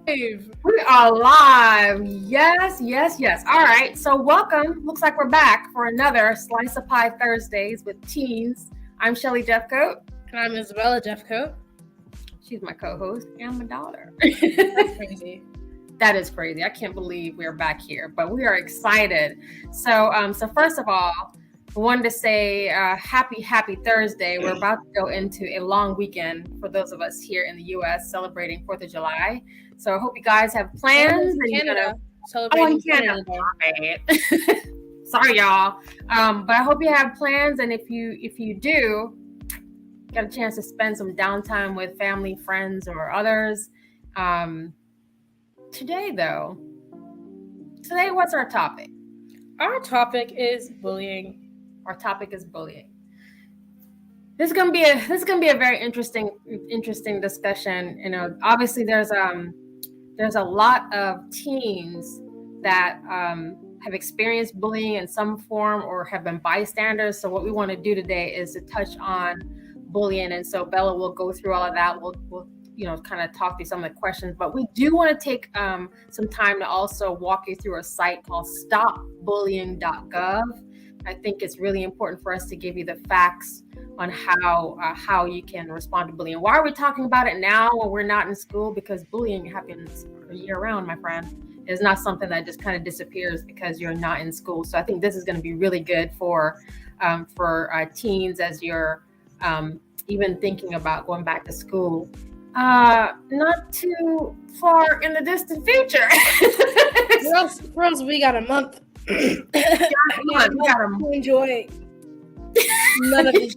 We are live. Yes, yes, yes. All right. So welcome. Looks like we're back for another Slice of Pie Thursdays with teens. I'm Shelly Jeffcoat. And I'm Isabella Jeffcoat. She's my co-host and my daughter. That's crazy. That is crazy. I can't believe we're back here, but we are excited. So first of all, I wanted to say happy Thursday. We're about to go into a long weekend for those of us here in the U.S. celebrating 4th of July. So I hope you guys have plans. And Canada celebrating Canada. Sorry, y'all. But I hope you have plans, and if you do, get a chance to spend some downtime with family, friends, or others. Today, what's our topic? Our topic is bullying. Our topic is bullying. This is gonna be a very interesting discussion. You know, obviously there's a lot of teens that have experienced bullying in some form or have been bystanders. So what we want to do today is to touch on bullying, and so Bella will go through all of that. We'll kind of talk through some of the questions, but we do want to take some time to also walk you through a site called stopbullying.gov. I think it's really important for us to give you the facts on how you can respond to bullying. Why are we talking about it now when we're not in school? Because bullying happens year round, my friend. It's not something that just kind of disappears because you're not in school. So I think this is going to be really good for teens as you're even thinking about going back to school. Not too far in the distant future. For us, we got a month. We got a month to enjoy none of this.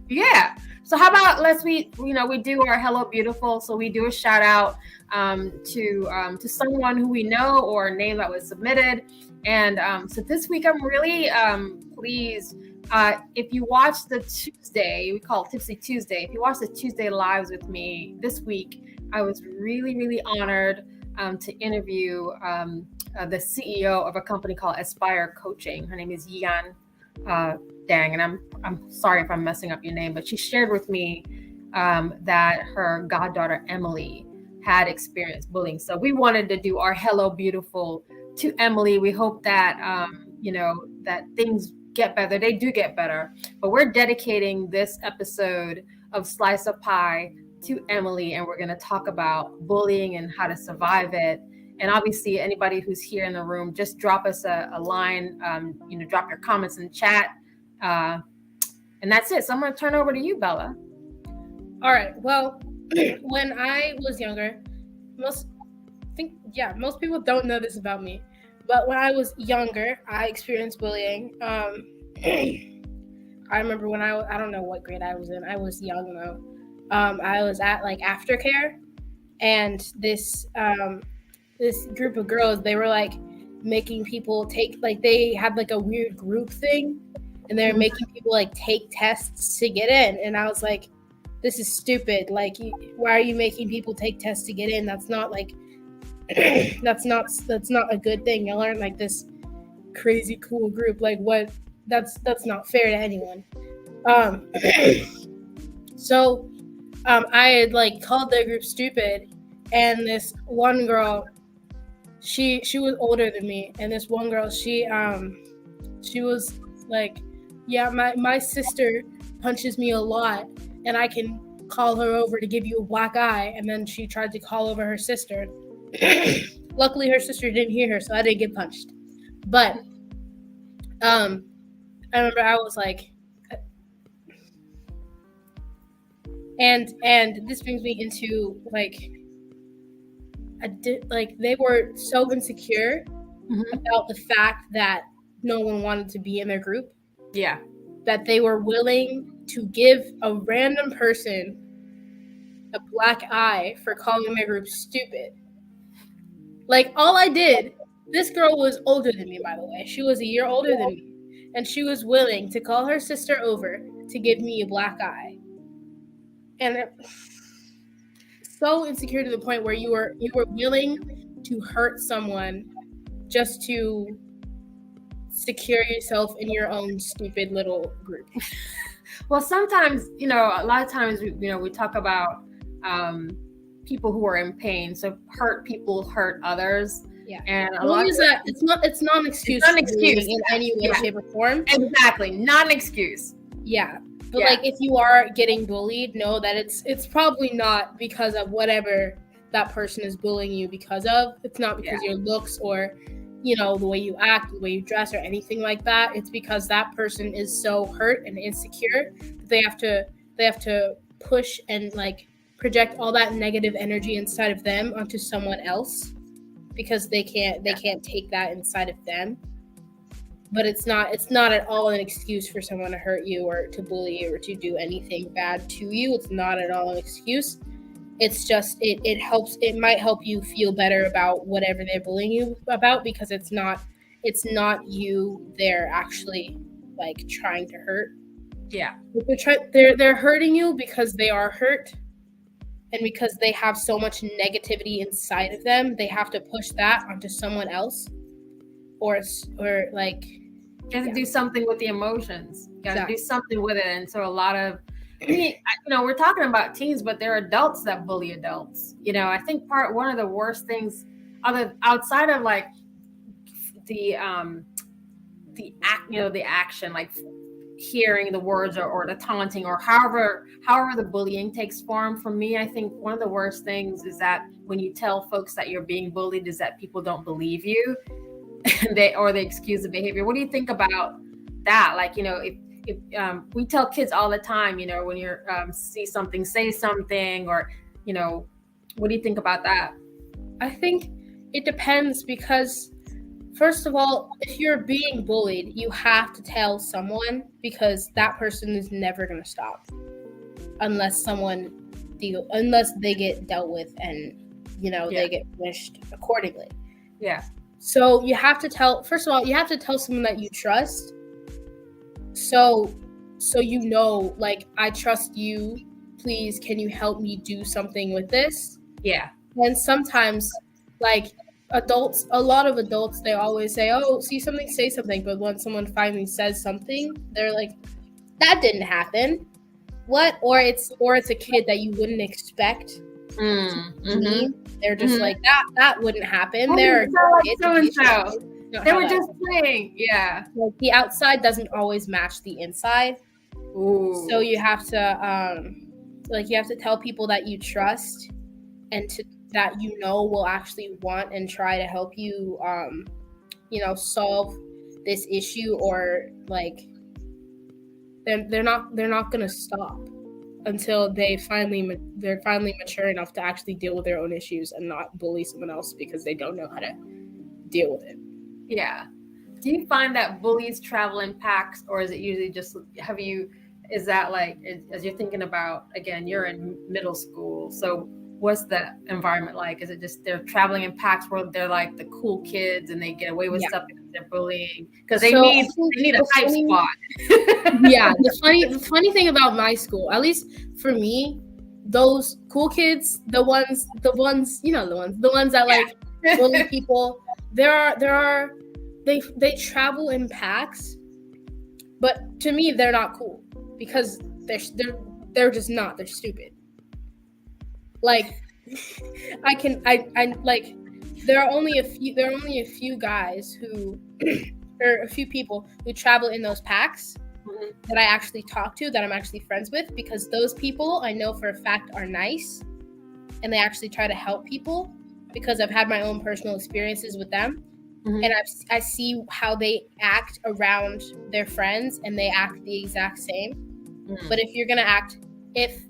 Yeah. So how about we do our Hello Beautiful. So we do a shout out to someone who we know or a name that was submitted. And so this week I'm really pleased. If you watch the Tuesday, we call it Tipsy Tuesday. If you watch the Tuesday lives with me this week, I was really, really honored to interview the CEO of a company called Aspire Coaching. Her name is Yan Dang, and I'm sorry if I'm messing up your name, but she shared with me that her goddaughter Emily had experienced bullying. So we wanted to do our Hello Beautiful to Emily. We hope that that things get better. They do get better, but we're dedicating this episode of Slice of Pie to Emily, and we're going to talk about bullying and how to survive it. And obviously, anybody who's here in the room, just drop us a line. Drop your comments in the chat, and that's it. So I'm going to turn over to you, Bella. All right. Well, when I was younger, most people don't know this about me. But when I was younger, I experienced bullying. I remember when I don't know what grade I was in. I was young though. I was at like aftercare, and this group of girls, they were like making people take, like, they had like a weird group thing, and they were making people like take tests to get in. And I was like, this is stupid. Like, why are you making people take tests to get in? That's not like that's not a good thing. You learn like this crazy cool group. Like, what? That's not fair to anyone. So I had like called their group stupid, and this one girl, she was older than me, and this one girl, she was like, yeah, my sister punches me a lot, and I can call her over to give you a black eye. And then she tried to call over her sister. Luckily her sister didn't hear her, so I didn't get punched. But I remember I was like, and this brings me into like, they were so insecure about the fact that no one wanted to be in their group. Yeah. That they were willing to give a random person a black eye for calling their group stupid. Like, all I did, this girl was older than me, by the way. She was a year older than me. And she was willing to call her sister over to give me a black eye. And so insecure to the point where you were willing to hurt someone just to secure yourself in your own stupid little group. Well, sometimes, a lot of times, we talk about people who are in pain. So hurt people hurt others. Yeah. And a We'll lot use of that. It's not an excuse. It's not an excuse. In any way, Yeah. shape, or form. Exactly. Not an excuse. Yeah. But Yeah. like, if you are getting bullied, know that it's probably not because of whatever that person is bullying you because of. It's not because your looks or, you know, the way you act, the way you dress, or anything like that. It's because that person is so hurt and insecure that they have to push and like project all that negative energy inside of them onto someone else because they can't take that inside of them. But it's not at all an excuse for someone to hurt you or to bully you or to do anything bad to you. It's not at all an excuse. It's just it might help you feel better about whatever they're bullying you about, because it's not you they're actually like trying to hurt. Yeah. They're hurting you because they are hurt, and because they have so much negativity inside of them, they have to push that onto someone else, or like you have to do something with the emotions. You got to do something with it. And so a lot of, we're talking about teens, but there are adults that bully adults. I think one of the worst things, outside of like the action, like hearing the words or the taunting or however the bullying takes form. For me, I think one of the worst things is that when you tell folks that you're being bullied, is that people don't believe you. They excuse the behavior. What do you think about that? Like, if we tell kids all the time, when you're see something, say something, or what do you think about that? I think it depends, because first of all, if you're being bullied, you have to tell someone, because that person is never going to stop unless they get dealt with and they get punished accordingly. Yeah. So you have to tell someone that you trust. So like, I trust you. Please, can you help me do something with this? Yeah. And sometimes, like, a lot of adults, they always say, oh, see something, say something. But when someone finally says something, they're like, that didn't happen. What? Or it's a kid that you wouldn't expect. They're just like, that wouldn't happen. They're like so and so. They were just playing. Yeah. Like, the outside doesn't always match the inside. Ooh. So you have to tell people that you trust and that will actually want and try to help you solve this issue, or like they're not gonna stop until they're finally mature enough to actually deal with their own issues and not bully someone else because they don't know how to deal with it. Yeah. Do you find that bullies travel in packs, or is it usually just, is that like, as you're thinking about, again, you're in middle school, so what's the environment like? Is it just they're traveling in packs where they're like the cool kids and they get away with stuff because they're bullying? Because they need a hype spot. Yeah. The funny thing about my school, at least for me, those cool kids, the ones that like bully people, they travel in packs, but to me they're not cool because they're just not. They're stupid. Like, there are only a few guys who, or a few people who travel in those packs that I actually talk to, that I'm actually friends with, because those people I know for a fact are nice and they actually try to help people, because I've had my own personal experiences with them. And I see how they act around their friends, and they act the exact same. But if you're gonna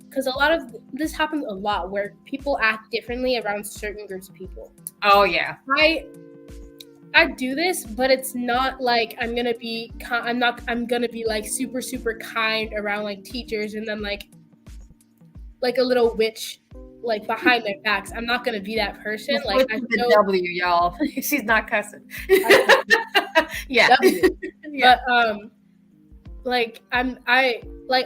because a lot of this happens a lot, where people act differently around certain groups of people. Oh yeah. I do this, but it's not like I'm gonna be like super, super kind around like teachers, and then like a little witch like behind their backs. I'm not gonna be that person. Like, I know, W, y'all. She's not cussing. Yeah. W. Yeah. But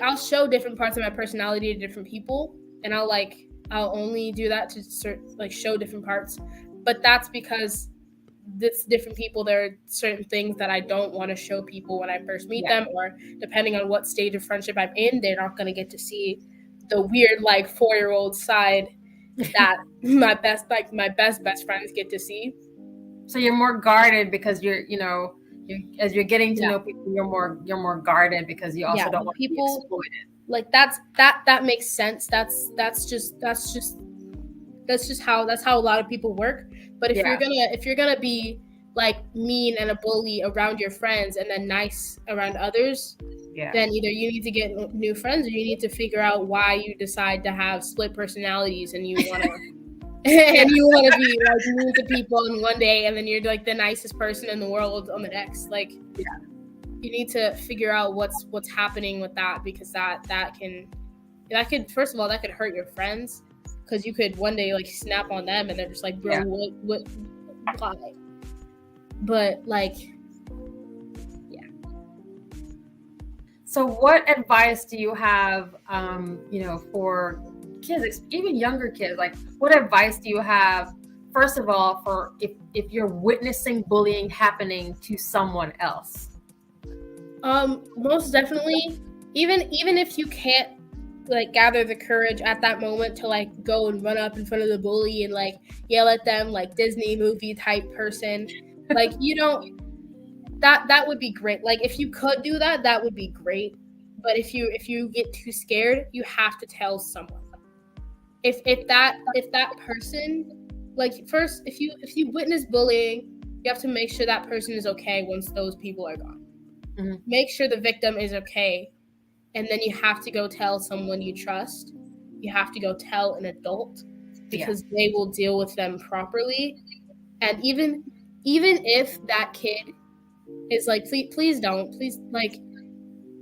I'll show different parts of my personality to different people, and I'll only do that to show different parts. But that's because it's different people. There are certain things that I don't want to show people when I first meet them, or depending on what stage of friendship I'm in, they're not going to get to see the weird like 4-year-old side that my best friends get to see. So you're more guarded because as you're getting to Yeah. know people, you're more guarded because you also don't want to be people exploited. like that makes sense. That's just how a lot of people work. But if you're gonna be like mean and a bully around your friends and then nice around others, then either you need to get new friends or you need to figure out why you decide to have split personalities and you want to and you want to be like mean to people on one day and then you're like the nicest person in the world on the next. Like, you need to figure out what's happening with that, because that could first of all that could hurt your friends, because you could one day like snap on them and they're just like, bro, what why? But like, So what advice do you have, for kids, even younger kids? Like, what advice do you have, first of all, for if you're witnessing bullying happening to someone else? Most definitely, even if you can't like gather the courage at that moment to like go and run up in front of the bully and like yell at them like Disney movie type person, like you don't. That would be great. Like if you could do that, that would be great. But if you get too scared, you have to tell someone. If that person, like, first, if you witness bullying, you have to make sure that person is okay once those people are gone. Mm-hmm. Make sure the victim is okay, and then you have to go tell someone you trust. You have to go tell an adult, because they will deal with them properly. And even if that kid is like, please don't, like,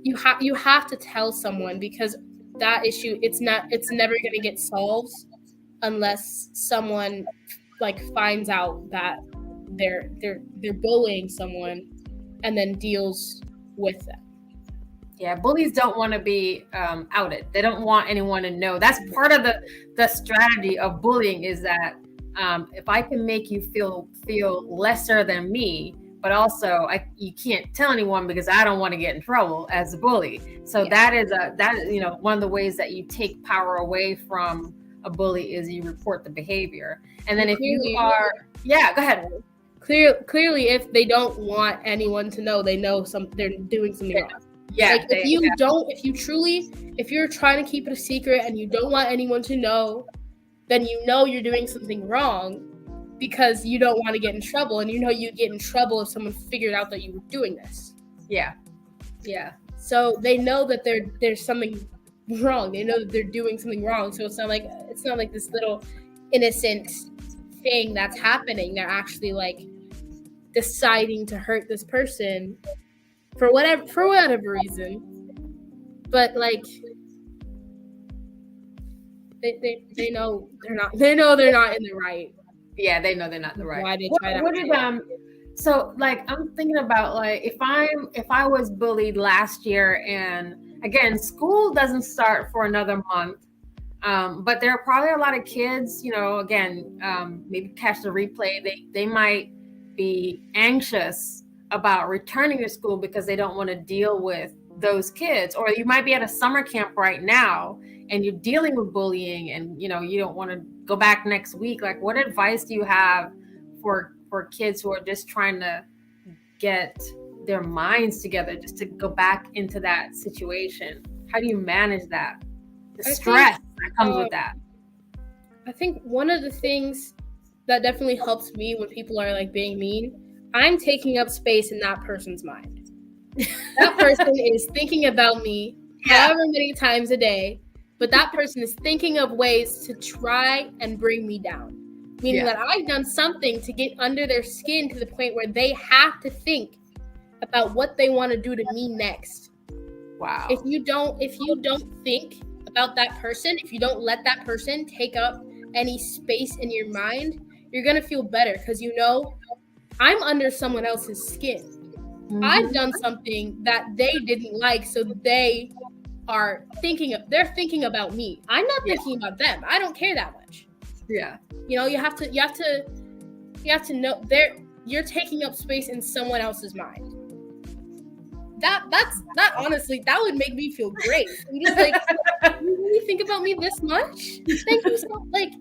you have to tell someone, because that issue, it's never going to get solved unless someone like finds out that they're bullying someone and then deals with them. Yeah, bullies don't want to be outed. They don't want anyone to know. That's part of the strategy of bullying, is that if I can make you feel lesser than me, but also you can't tell anyone because I don't want to get in trouble as a bully. So that is one of the ways that you take power away from a bully, is you report the behavior. And then if you are, go ahead. Clearly, if they don't want anyone to know, they know they're doing something wrong. Yeah. Like if you're trying to keep it a secret and you don't want anyone to know, then you know you're doing something wrong, because you don't want to get in trouble, and you get in trouble if someone figured out that you were doing this. Yeah. So they know that there's something wrong. They know that they're doing something wrong. So it's not like this little innocent thing that's happening. They're actually like deciding to hurt this person for whatever reason. But like, they know they're not. They know they're not in the right. Yeah, they know they're not in the right. Why they try to? So like, I'm thinking about like, if I was bullied last year, and again, school doesn't start for another month, but there are probably a lot of kids, maybe catch the replay. They might be anxious about returning to school because they don't want to deal with those kids. Or you might be at a summer camp right now and you're dealing with bullying, and you don't want to go back next week. Like, what advice do you have for kids who are just trying to get their minds together just to go back into that situation? How do you manage that? The stress that comes with that. I think one of the things that definitely helps me when people are like being mean, I'm taking up space in that person's mind. That person is thinking about me however many times a day, but that person is thinking of ways to try and bring me down. Meaning that I've done something to get under their skin to the point where they have to think about what they want to do to me next. Wow. If you don't think about that person, if you don't let that person take up any space in your mind, you're going to feel better, because I'm under someone else's skin. Mm-hmm. I've done something that they didn't like, so they're thinking about me. I'm not thinking about them. I don't care that much. Yeah. You have to know you're taking up space in someone else's mind. that honestly, that would make me feel great. I'm just like, you really think about me this much? Thank you so like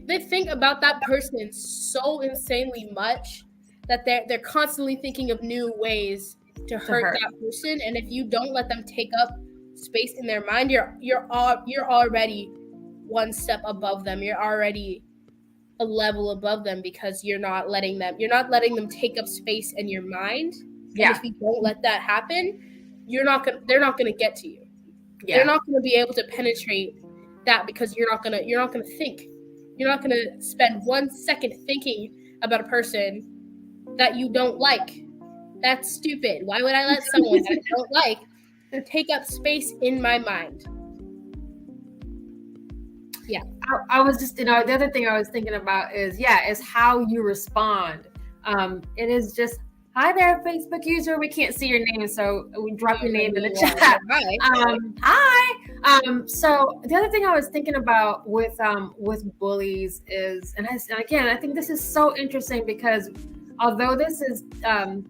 they think about that person so insanely much that they're constantly thinking of new ways to hurt that person, and if you don't let them take up space in their mind, you're already one step above them. You're already a level above them because you're not letting them take up space in your mind. And if you don't let that happen, they're not gonna get to you. They're not gonna be able to penetrate that because you're not gonna think. You're not gonna spend 1 second thinking about a person that you don't like. That's stupid. Why would I let someone that I don't like take up space in my mind? Yeah. I was just, the other thing I was thinking about is how you respond. It is just, hi there, Facebook user. We can't see your name, so we drop your name in the chat. Hi. So the other thing I was thinking about with bullies is, and again, I think this is so interesting because although this is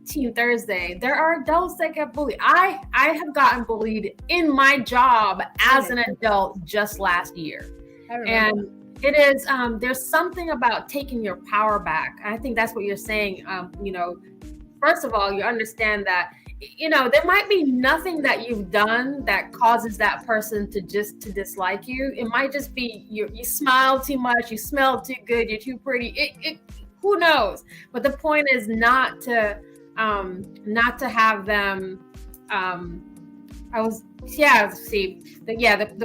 Teen Thursday, there are adults that get bullied. I have gotten bullied in my job as an adult just last year. And it is, there's something about taking your power back. I think that's what you're saying. First of all, you understand that, there might be nothing that you've done that causes that person to dislike you. It might just be you smile too much, you smell too good, you're too pretty. Who knows? But the point is not to have them. The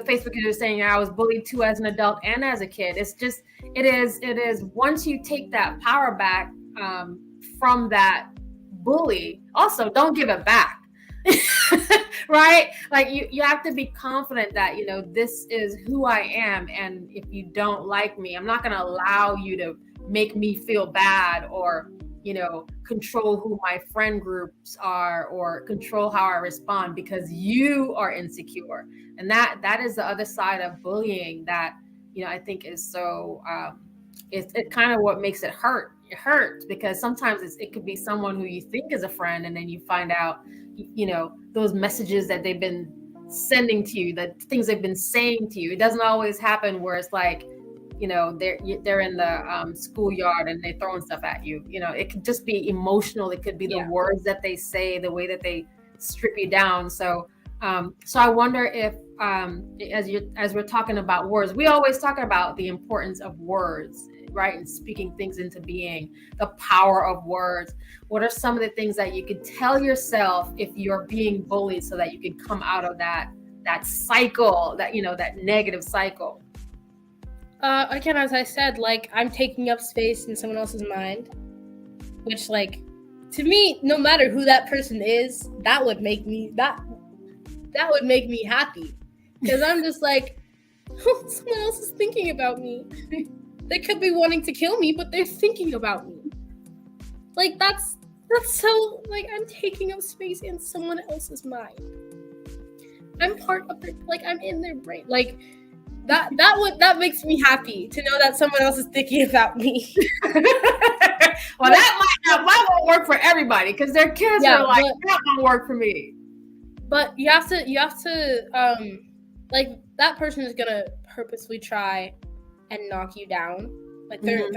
Facebook user was saying I was bullied too as an adult and as a kid. It is once you take that power back from that bully, also don't give it back. Right? Like you have to be confident that, this is who I am. And if you don't like me, I'm not going to allow you to make me feel bad or, control who my friend groups are or control how I respond because you are insecure. And that is the other side of bullying that, I think is so, it's kind of what makes it hurt. It hurts because sometimes it could be someone who you think is a friend, and then you find out, those messages that they've been sending to you, the things they've been saying to you. It doesn't always happen where it's like, they're in the schoolyard and they're throwing stuff at you. It could just be emotional. It could be the words that they say, the way that they strip you down. So I wonder if, as we're talking about words, we always talk about the importance of words, right? And speaking things into being, the power of words. What are some of the things that you could tell yourself if you're being bullied so that you can come out of that cycle, that negative cycle? Again, as I said, I'm taking up space in someone else's mind, which, to me, no matter who that person is, that would make me happy, because I'm just like, oh, someone else is thinking about me. They could be wanting to kill me, but they're thinking about me. That's so, I'm taking up space in someone else's mind. I'm part of their, I'm in their brain, that makes me happy to know that someone else is thinking about me. Well, that won't work for everybody because their kids are that won't work for me. But you have to that person is gonna purposely try and knock you down. They're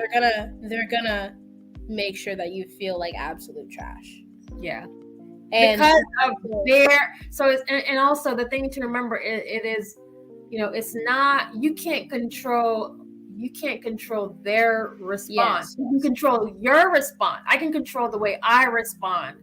gonna make sure that you feel like absolute trash. Yeah. And because of their and also the thing to remember, it is, it's not, you can't control their response. Yes. You can control your response. I can control the way I respond.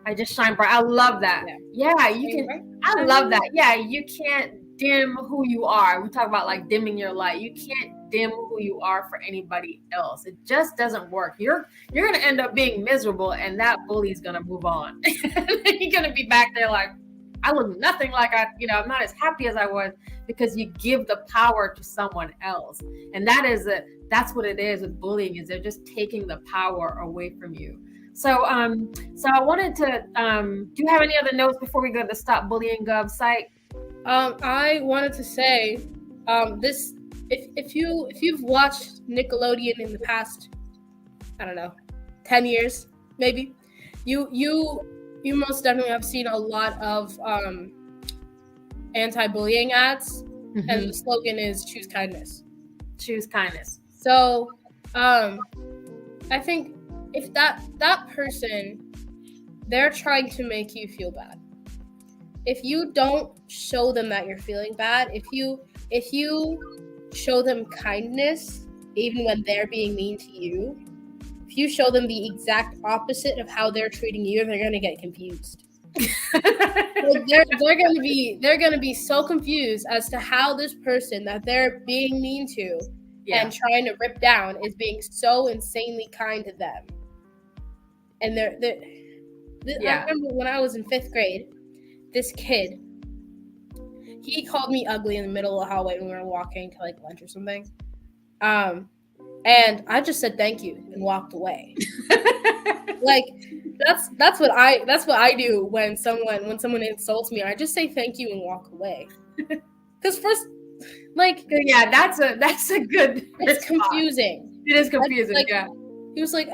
I just shine bright. I love that. Yeah, you can. I love that. Yeah, you can't dim who you are. We talk about dimming your light. You can't dim who you are for anybody else. It just doesn't work. You're going to end up being miserable, and that bully is going to move on. You're going to be back there I look nothing like I'm not as happy as I was, because you give the power to someone else. And that's what it is with bullying, is they're just taking the power away from you. So I wanted to, do you have any other notes before we go to the Stop Bullying Gov site? I wanted to say, this, if you've watched Nickelodeon in the past, I don't know, 10 years, maybe, you you most definitely have seen a lot of anti-bullying ads, and the slogan is "Choose kindness." Choose kindness. So, I think if that person, they're trying to make you feel bad. If you don't show them that you're feeling bad, if you show them kindness, even when they're being mean to you, if you show them the exact opposite of how they're treating you, they're gonna get confused. Like they're gonna be so confused as to how this person that they're being mean to and trying to rip down is being so insanely kind to them. And I remember when I was in 5th grade, this kid, he called me ugly in the middle of the hallway when we were walking to like lunch or something. And I just said thank you and walked away. Like that's what I do when someone insults me. I just say thank you and walk away. Because first, like, yeah, that's a good. It's confusing. It is confusing. Like, yeah. He was like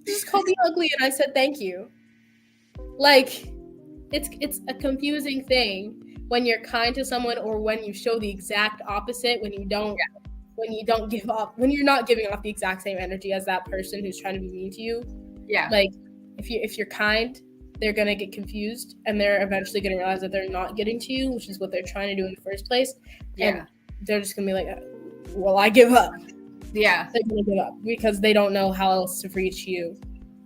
just called me ugly and I said thank you. Like, it's a confusing thing when you're kind to someone or when you show the exact opposite, when you don't give up, when you're not giving off the exact same energy as that person who's trying to be mean to you. Yeah. Like, if you're kind, they're gonna get confused and they're eventually gonna realize that they're not getting to you, which is what they're trying to do in the first place. Yeah. And they're just gonna be like, well, I give up. Yeah. They're gonna give up because they don't know how else to reach you.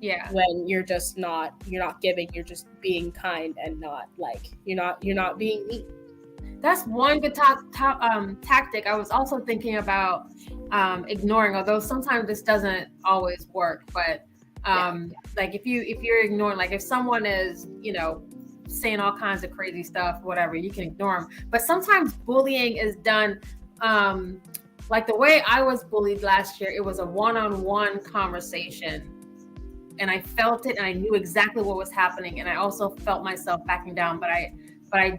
Yeah. When you're not giving, you're just being kind and not like you're not being mean. That's one good tactic. I was also thinking about ignoring, although sometimes this doesn't always work. But like if you're ignoring, like if someone is, saying all kinds of crazy stuff, whatever, you can ignore them. But sometimes bullying is done. Like the way I was bullied last year, it was a one-on-one conversation. And I felt it and I knew exactly what was happening. And I also felt myself backing down, but I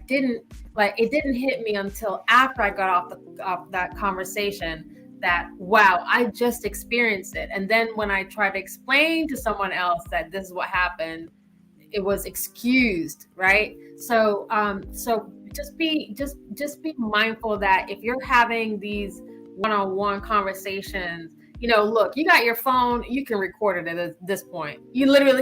didn't, like, it didn't hit me until after I got off that conversation that, wow, I just experienced it. And then when I tried to explain to someone else that this is what happened, it was excused, right? So just be mindful that if you're having these one-on-one conversations, look, you got your phone, you can record it at this point. You literally,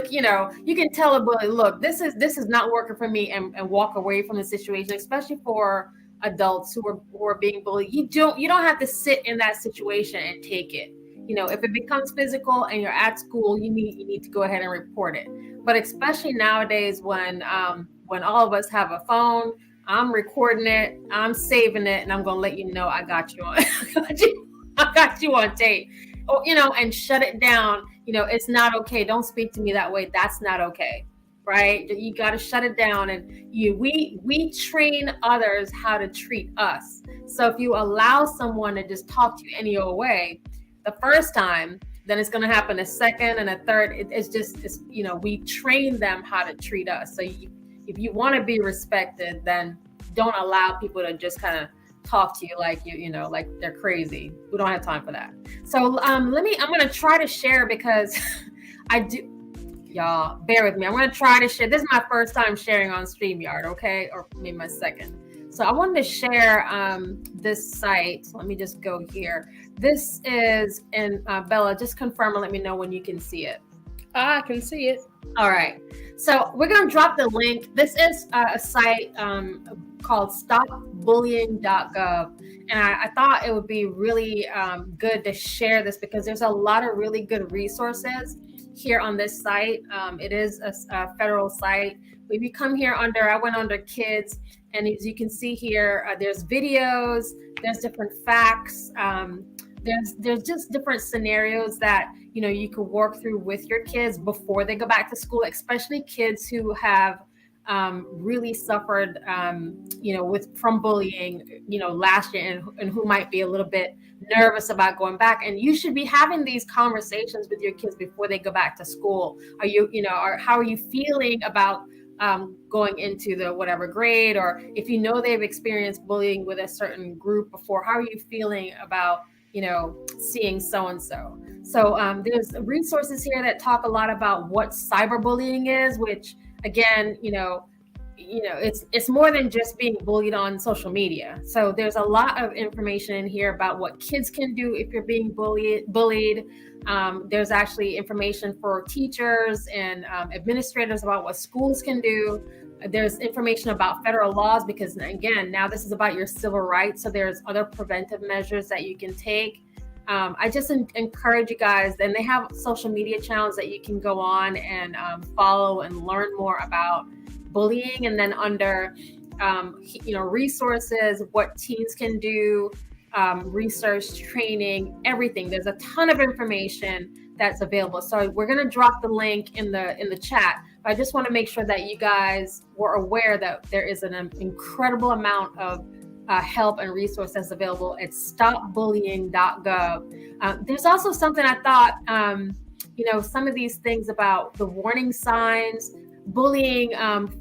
you can tell a bully, look, this is not working for me, and walk away from the situation, especially for adults who are being bullied. You don't have to sit in that situation and take it. If it becomes physical and you're at school, you need to go ahead and report it. But especially nowadays when all of us have a phone, I'm recording it, I'm saving it, and I'm gonna let you know I got you on I got you on tape. Oh, and shut it down. It's not okay. Don't speak to me that way. That's not okay. Right? You got to shut it down. And we train others how to treat us. So if you allow someone to just talk to you any old way the first time, then it's going to happen a second and a third. It's we train them how to treat us. So if you want to be respected, then don't allow people to just kind of talk to you like like they're crazy. We don't have time for that. So I'm going to try to share, because I do, y'all bear with me. I'm going to try to share. This is my first time sharing on StreamYard, okay? Or maybe my second. So I wanted to share this site. Let me just go here. This is in Bella, just confirm and let me know when you can see it. I can see it. All right. So we're going to drop the link. This is a site called stopbullying.gov. And I thought it would be really good to share this, because there's a lot of really good resources here on this site. It is a federal site. If you come here I went under kids, and as you can see here, there's videos, there's different facts, there's just different scenarios that you could work through with your kids before they go back to school, especially kids who have really suffered from bullying last year, and who might be a little bit nervous about going back. And you should be having these conversations with your kids before they go back to school. How are you feeling about going into the whatever grade, or if they've experienced bullying with a certain group before, how are you feeling about seeing so and so. So there's resources here that talk a lot about what cyberbullying is, which again, it's more than just being bullied on social media. So there's a lot of information in here about what kids can do if you're being bullied. There's actually information for teachers and administrators about what schools can do. There's information about federal laws, because again, now this is about your civil rights. So there's other preventive measures that you can take. I just encourage you guys, and they have social media channels that you can go on and follow and learn more about bullying. And then under resources, what teens can do, research, training, everything. There's a ton of information that's available. So we're going to drop the link in the chat. But I just want to make sure that you guys were aware that there is an incredible amount of help and resources available at stopbullying.gov. There's also something I thought, some of these things about the warning signs, bullying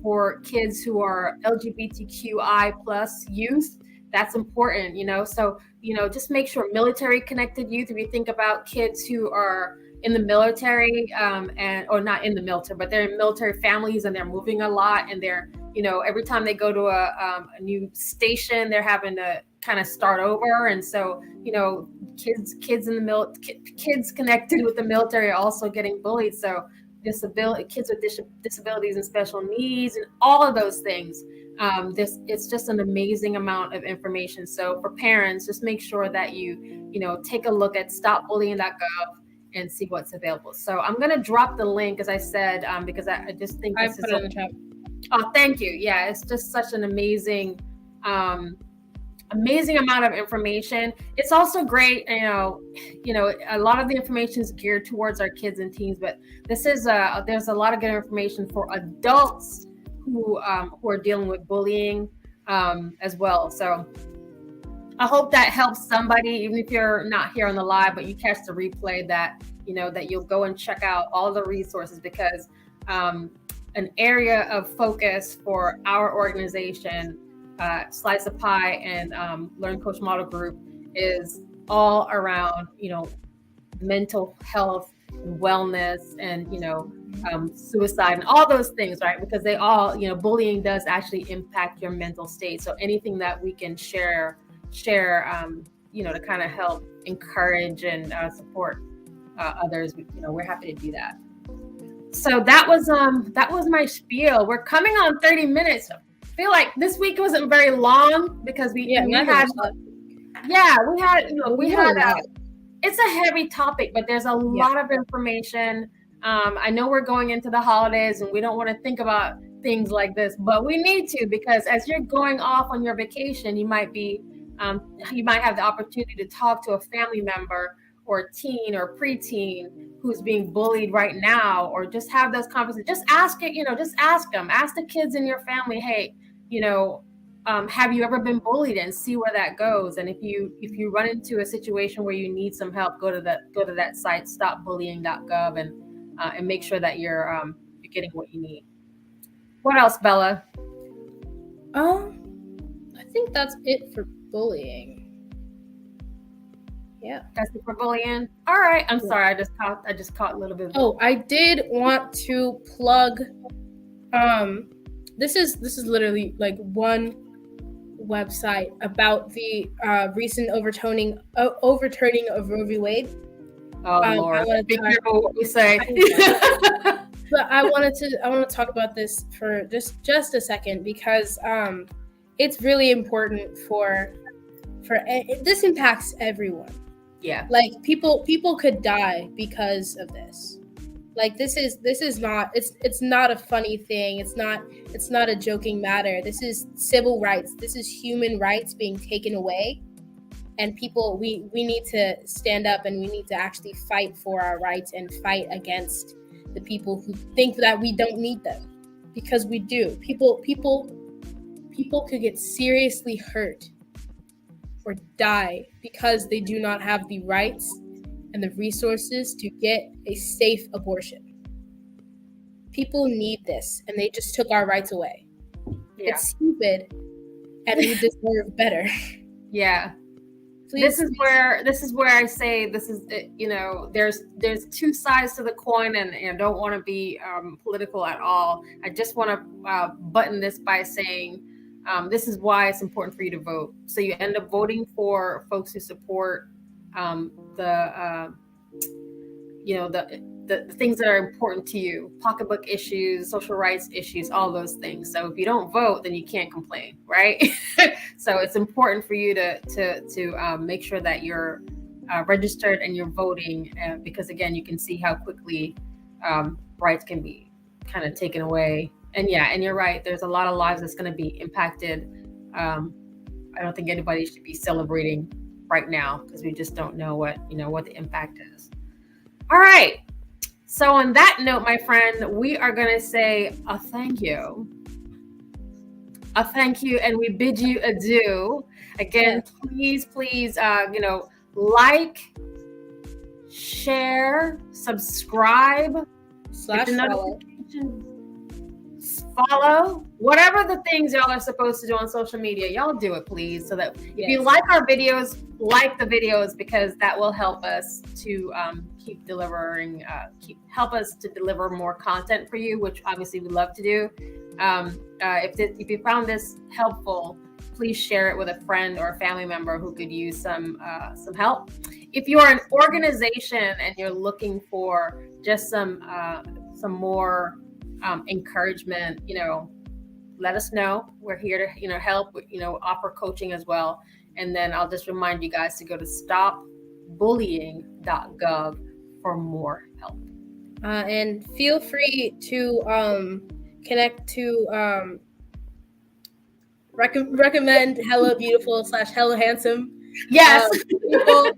for kids who are LGBTQI plus youth. That's important, So, just make sure military connected youth, if you think about kids who are in the military or not in the military, but they're in military families and they're moving a lot, and they're, every time they go to a new station, they're having to kind of start over. And so, kids kids connected with the military are also getting bullied. So kids with disabilities and special needs and all of those things. It's just an amazing amount of information. So for parents, just make sure that you take a look at stopbullying.gov and see what's available. So I'm going to drop the link, as I said, because I just think I put it in the chat. Oh, thank you. Yeah, it's just such an amazing amount of information. It's also great, a lot of the information is geared towards our kids and teens, but there's a lot of good information for adults who are dealing with bullying as well. So I hope that helps somebody, even if you're not here on the live, but you catch the replay, that that you'll go and check out all the resources, because an area of focus for our organization, Slice of Pie and Learn Coach Model Group, is all around mental health, wellness, and suicide and all those things, right? Because they all, bullying does actually impact your mental state. So anything that we can share to kind of help encourage and support others, we're happy to do that. So that was my spiel. We're coming on 30 minutes. I feel like this week wasn't very it's a heavy topic, but there's a lot of information. I know we're going into the holidays and we don't want to think about things like this, but we need to, because as you're going off on your vacation, you might have the opportunity to talk to a family member or a teen or preteen who's being bullied right now, or just have those conversations. Just ask it, just ask them. Ask the kids in your family, hey, have you ever been bullied, and see where that goes. And if you run into a situation where you need some help, go to that site, stopbullying.gov, and make sure that you're getting what you need. What else, Bella? I think that's it for bullying. Yeah, that's it for bullying. All right. I'm sorry. I just caught a little bit. Oh, I did want to plug. This is literally like one website about the recent overturning of Roe v. Wade. Oh Lord! Be careful what we say. But I want to talk about this for just a second, because it's really important for this impacts everyone. Yeah. Like people could die because of this. Like this is not it's not a funny thing. It's not a joking matter. This is civil rights. This is human rights being taken away. And people, we need to stand up, and we need to actually fight for our rights and fight against the people who think that we don't need them, because we do. People could get seriously hurt or die because they do not have the rights and the resources to get a safe abortion. People need this, and they just took our rights away. Yeah. It's stupid, and we deserve better. Yeah. This is where I say this is, there's two sides to the coin, and I don't want to be political at all. I just want to button this by saying this is why it's important for you to vote. So you end up voting for folks who support the things that are important to you, pocketbook issues, social rights issues, all those things. So if you don't vote, then you can't complain, right? So it's important for you to make sure that you're registered and you're voting, because again, you can see how quickly rights can be kind of taken away. And you're right. There's a lot of lives that's going to be impacted. I don't think anybody should be celebrating right now because we just don't know what the impact is. All right. So on that note, my friend, we are going to say a thank you, and we bid you adieu. Again, please, like, share, subscribe, follow, whatever the things y'all are supposed to do on social media, y'all do it, please, so that if you like our videos, like the videos, because that will help us to help us to deliver more content for you, which obviously we love to do. If you found this helpful, please share it with a friend or a family member who could use some help. If you are an organization and you're looking for just some more encouragement, let us know. We're here to help, offer coaching as well. And then I'll just remind you guys to go to stopbullying.gov for more help. And feel free to connect to recommend Hello Beautiful / Hello Handsome. Yes. People.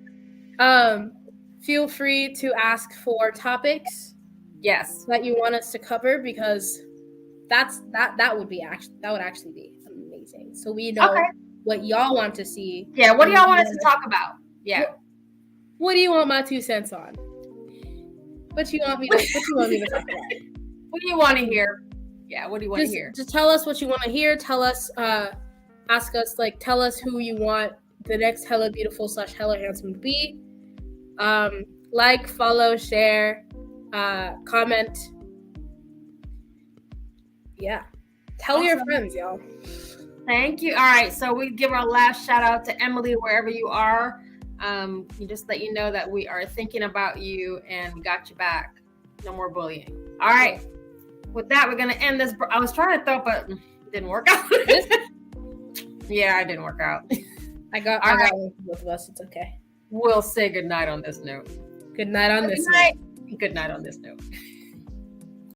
Feel free to ask for topics. Yes. That you want us to cover, because that would actually be amazing. So we know what y'all want to see. Yeah. What do y'all want us to talk about? Yeah. What do you want my 2 cents on? What you want me to talk about? What do you want to hear? Yeah. What do you want to hear? Just tell us what you want to hear. Tell us, ask us, tell us who you want the next Hello Beautiful / Hello Handsome to be. Like, follow, share, comment. Yeah. Tell your friends, y'all. Thank you. All right. So we give our last shout out to Emily, wherever you are. Just let you know that we are thinking about you and we got you back. No more bullying. All right. With that, we're going to end this. I was trying to throw, but it didn't work out. Yeah, it didn't work out. I got one for both of us. It's okay. We'll say goodnight on this note. Good night on this note. Good night on this note.